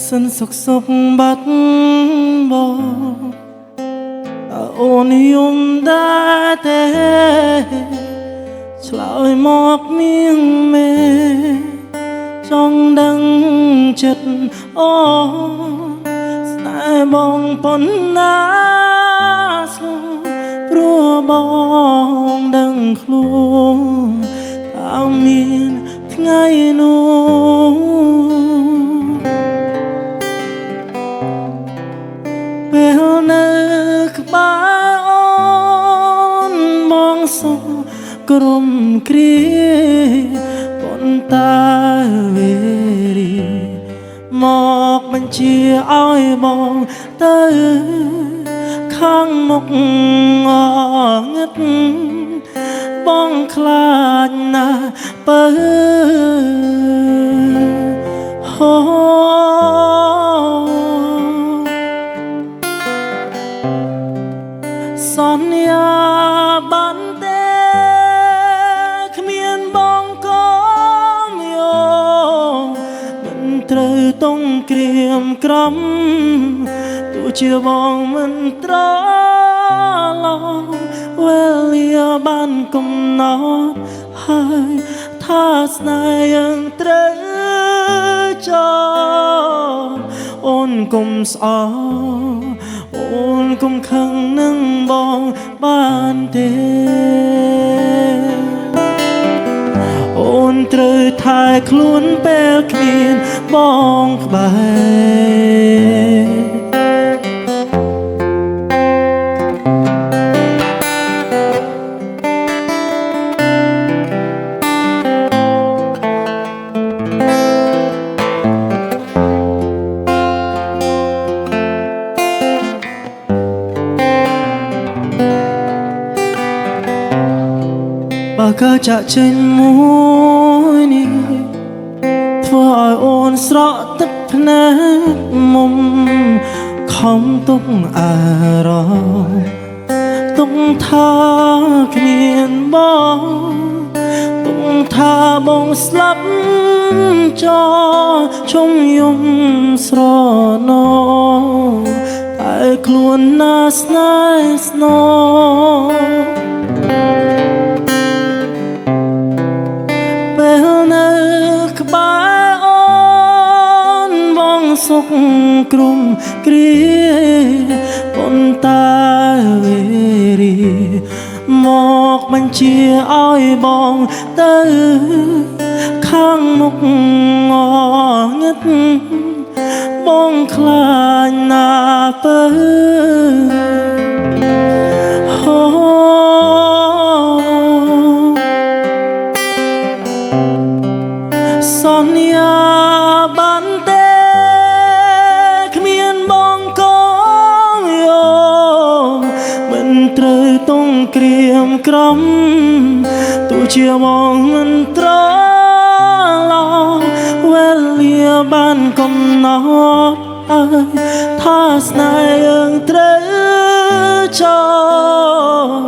សិនសុខសុខបាត់បងអូនយំដែរទេឆ្លើយមកនាងមេចង់ដឹងចិត្តអូស្នេហ៍បងប៉ុណ្ណាស្លព្រោះបងដឹងខ្លួនថាមានថ្ងៃនោះពេលនៅក្បែរអូនមองសុខក្រុមគ្រាប៉ុន្តែវេរីមកបញ្ជាឲ្យបងទៅខាងមុខងងឹតបងខ្លាចណាស់បើហូសន្យាបានទេគ្មានបងក៏យោមិនត្រូវต้องក្រៀមក្រំទោះជាបងមិនត្រឡប់វេលាបានកំណត់ហើយថាស្នេហ៍យើងត្រូវចប់អូនកុំស្អប់អូនកុំខឹងនឹងបងបានទេអូនត្រូវថែខ្លួនពេលគ្មានបងក្បែរបើក៏ចាក់ចេញមួយនេះធ្វើឲ្យអូនស្រក់ទឹកភ្នែកមុំខំទុកអារម្មណ៍ទុកថាគ្មានបងទុកថាបងស្លាប់ចោលជុំយំស្រណោតែខ្លួនណាស្នេហ៍ស្នើសុខក្រុមគ្រាប៉ុន្តែវេរីមកបញ្ជាឲ្យបងទៅខាងមុខងងឹតបងខ្លាចណាស់បើហូសន្យាបានទេត្រូវต้องក្រៀមក្រំទោះជាបងមិនត្រឡប់វេលាបានកំណត់ឲ្យថាស្នេហ៍យើងត្រូវចប់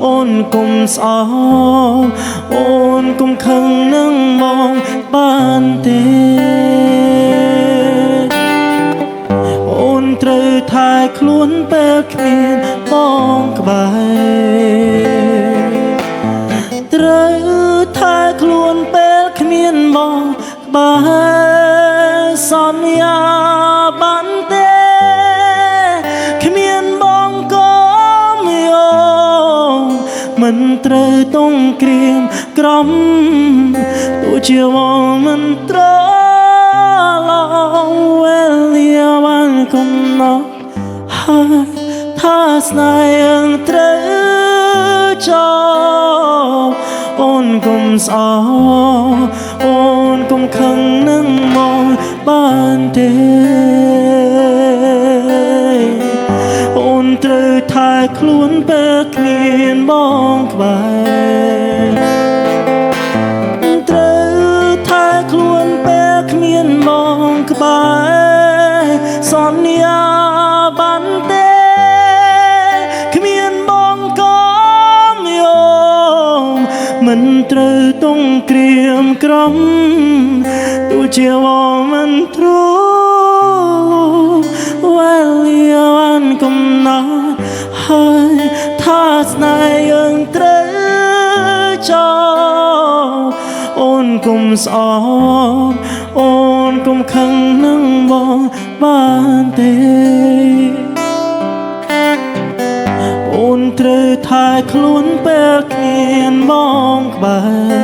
អូនកុំស្អប់អូនកុំខឹងនឹងបងបានទេអូនត្រូវថែខ្លួនពេលគ្មានបងក្បែរត្រូវថែខ្លួនពេលគ្មានបងក្បែរសន្យាបានទេគ្មានបងក៏មិនយល់មិនត្រូវต้องក្រៀមក្រំទោះជាបងមិនត្រឡប់វេលាបានកំណត់ហើយថាស្នេហ៍យើងត្រូវចប់អូនកុំស្អប់អូនកុំខឹងនឹងមកបានទេអូនត្រូវថែខ្លួនពេលគ្មានបងក្បែរត្រូវថែខ្លួនពេលគ្មានបងក្បែរសន្យាបានទេមិនត្រូវต้องក្រៀមក្រំទោះជាបងមិនត្រ lia an cầm nát hai thắt này ưng trớ cho ôn cùng xóm ôn cùng khăng nâng bong ban tê ôn trừ thai khluôn bè kiên bong bài